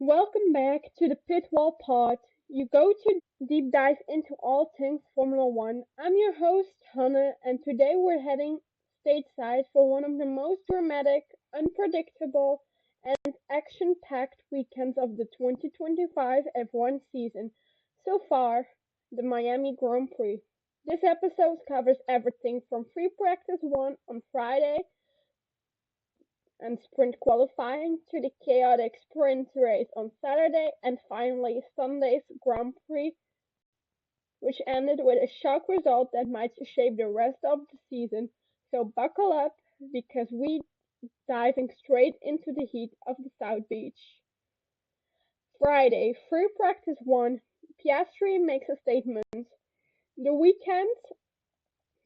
Welcome back to the Pitwall Pod. You go to deep dive into all things Formula One. I'm your host, Hannah, and today we're heading stateside for one of the most dramatic, unpredictable, and action packed weekends of the 2025 F1 season. So far, the Miami Grand Prix. This episode covers everything from free practice 1 on Friday and sprint qualifying to the chaotic sprint race on Saturday and finally Sunday's Grand Prix, which ended with a shock result that might shape the rest of the season. So buckle up because we diving straight into the heat of the South Beach. Friday, free practice 1, Piastri makes a statement. The weekend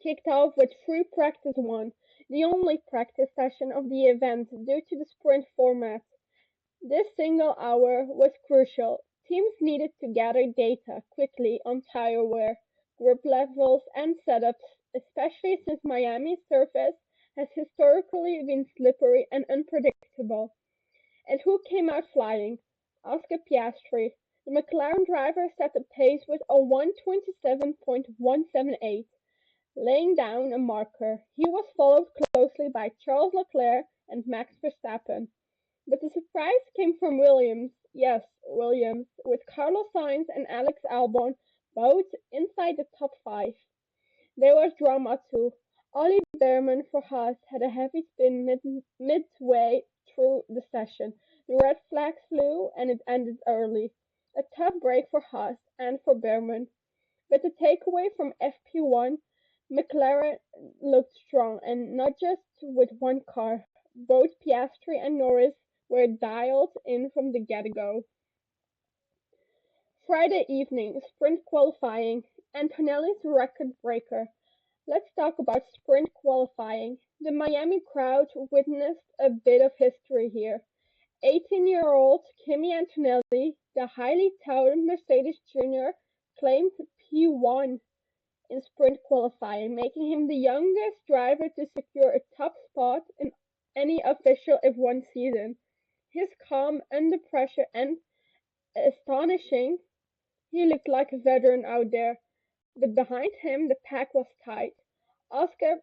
kicked off with free practice 1, the only practice session of the event due to the sprint format. This single hour was crucial. Teams needed to gather data quickly on tire wear, grip levels, and setups, especially since Miami's surface has historically been slippery and unpredictable. And who came out flying? Oscar Piastri. The McLaren driver set the pace with a 1:27.178, laying down a marker. He was followed closely by Charles Leclerc and Max Verstappen. But the surprise came from Williams. Yes, Williams, with Carlos Sainz and Alex Albon both inside the top five. There was drama too. Ollie Behrman for Haas had a heavy spin midway through the session. The red flags flew and it ended early. A tough break for Haas and for Behrman. But the takeaway from FP1, McLaren looked strong, and not just with one car. Both Piastri and Norris were dialed in from the get-go. Friday evening, sprint qualifying, Antonelli's record breaker. Let's talk about sprint qualifying. The Miami crowd witnessed a bit of history here. 18-year-old Kimi Antonelli, the highly touted Mercedes Junior, claimed P1 in sprint qualifying, making him the youngest driver to secure a top spot in any official F1 season. His calm under pressure and astonishing, he looked like a veteran out there, but behind him the pack was tight. Oscar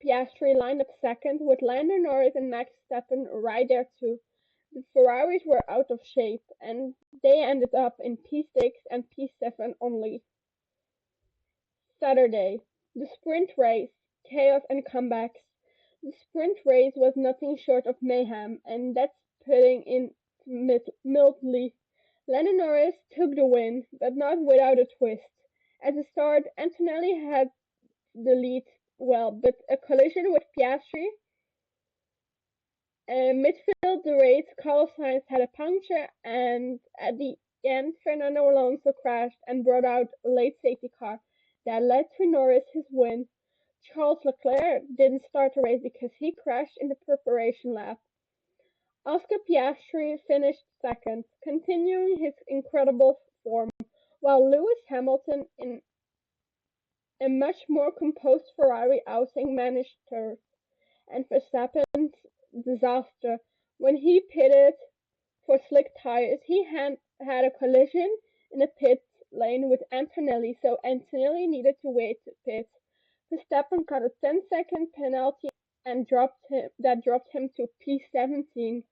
Piastri lined up second, with Lando Norris and Max Verstappen right there too. The Ferraris were out of shape, and they ended up in P6 and P7 only. Saturday, the sprint race, chaos and comebacks. The sprint race was nothing short of mayhem, and that's putting it mildly. Lando Norris took the win, but not without a twist. At the start, Antonelli had the lead well, but a collision with Piastri midfield the race, Carlos Sainz had a puncture, and at the end, Fernando Alonso crashed and brought out a late safety car that led to Norris his win. Charles Leclerc didn't start the race because he crashed in the preparation lap. Oscar Piastri finished second, continuing his incredible form, while Lewis Hamilton, in a much more composed Ferrari outing, managed third. And Verstappen's disaster. When he pitted for slick tires, he had a collision in the pit lane with Antonelli, so Antonelli needed to wait to pit. Verstappen got a 10-second penalty and dropped him to P17.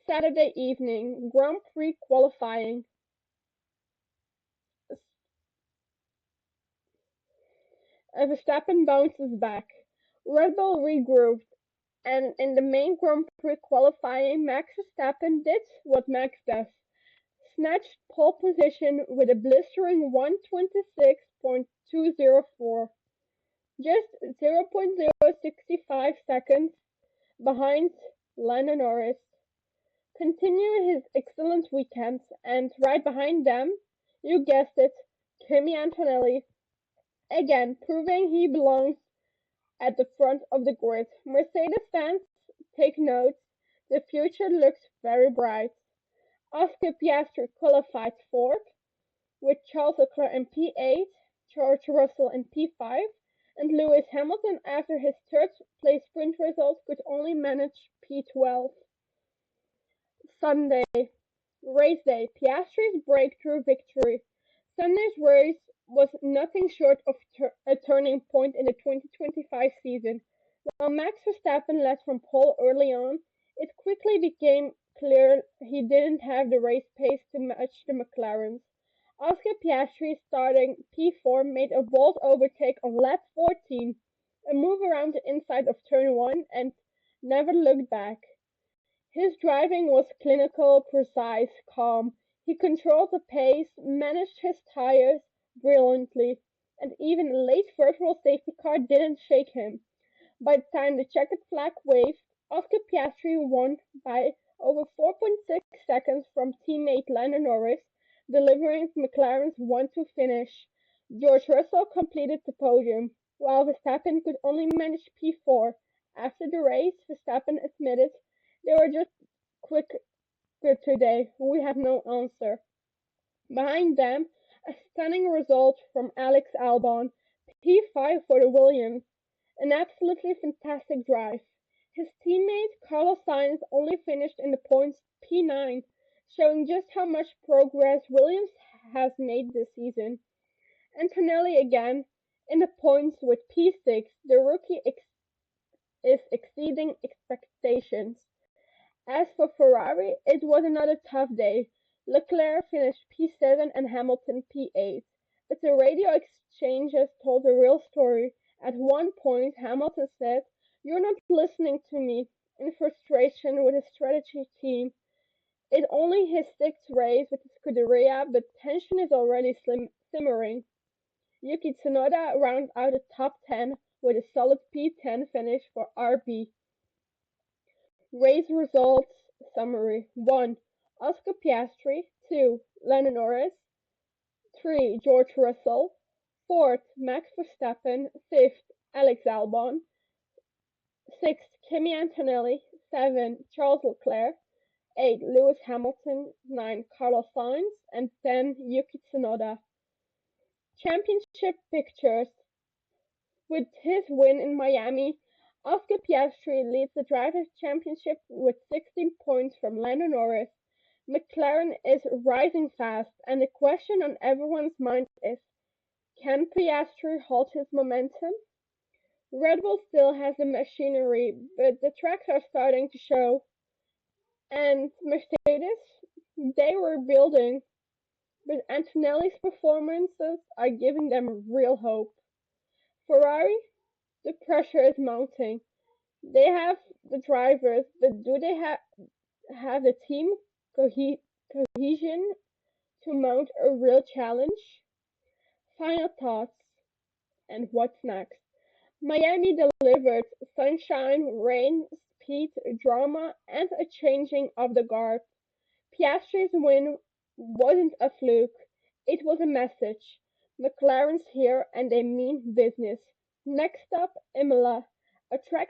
Saturday evening, Grand Prix qualifying. Verstappen bounces back. Red Bull regrouped, and in the main Grand Prix qualifying, Max Verstappen did what Max does: snatched pole position with a blistering 1:26.204, just 0.065 seconds behind Lando Norris, continuing his excellent weekend, and right behind them, you guessed it, Kimi Antonelli, again proving he belongs at the front of the grid. Mercedes fans, take note, the future looks very bright. Oscar Piastri qualified fourth, with Charles Leclerc in P8, George Russell in P5, and Lewis Hamilton, after his third place sprint result, could only manage P12. Sunday, race day, Piastri's breakthrough victory. Sunday's race was nothing short of a turning point in the 2025 season. While Max Verstappen led from pole early on, it quickly became clear he didn't have the race pace to match the McLarens. Oscar Piastri, starting P4, made a bold overtake on lap 14, a move around the inside of turn 1, and never looked back. His driving was clinical, precise, calm. He controlled the pace, managed his tires brilliantly, and even a late virtual safety car didn't shake him. By the time the checkered flag waved, Oscar Piastri won by over 4.6 seconds from teammate Lando Norris, delivering McLaren's 1-2 finish. George Russell completed the podium, while Verstappen could only manage P4. After the race, Verstappen admitted, "They were just quicker today. We have no answer." Behind them, a stunning result from Alex Albon, P5 for the Williams. An absolutely fantastic drive. His teammate Carlos Sainz only finished in the points P9, showing just how much progress Williams has made this season. Antonelli again in the points with P6. The rookie is exceeding expectations. As for Ferrari, it was another tough day. Leclerc finished P7 and Hamilton P8. But the radio exchanges told the real story. At one point, Hamilton said, "You're not listening to me," in frustration with his strategy team. It's only his sixth race with the Scuderia, but tension is already simmering. Yuki Tsunoda rounded out the top 10 with a solid P10 finish for RB. Race results summary: 1. Oscar Piastri. 2. Lando Norris. 3. George Russell. 4th. Max Verstappen. 5th. Alex Albon. 6th. Kimi Antonelli. 7. Charles Leclerc. 8. Lewis Hamilton. 9. Carlos Sainz. And 10. Yuki Tsunoda. Championship pictures. With his win in Miami, Oscar Piastri leads the Drivers' Championship with 16 points from Lando Norris. McLaren is rising fast, and the question on everyone's mind is, can Piastri halt his momentum? Red Bull still has the machinery, but the tracks are starting to show. And Mercedes, they were building, but Antonelli's performances are giving them real hope. Ferrari, the pressure is mounting. They have the drivers, but do they have the team cohesion to mount a real challenge? Final thoughts and what's next? Miami delivered sunshine, rain, speed, drama, and a changing of the guard. Piastri's win wasn't a fluke, it was a message. McLaren's here and they mean business. Next up, Imola, a track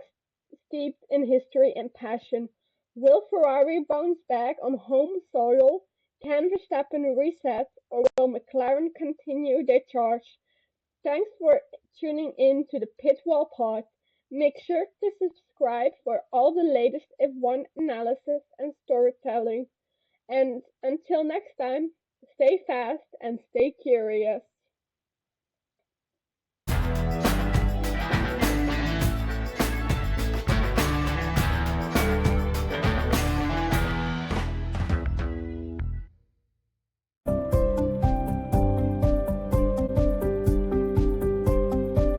steeped in history and passion. Will Ferrari bounce back on home soil? Can Verstappen reset, or will McLaren continue their charge? Thanks for tuning in to the Pitwall Pod. Make sure to subscribe for all the latest F1 analysis and storytelling. And until next time, stay fast and stay curious.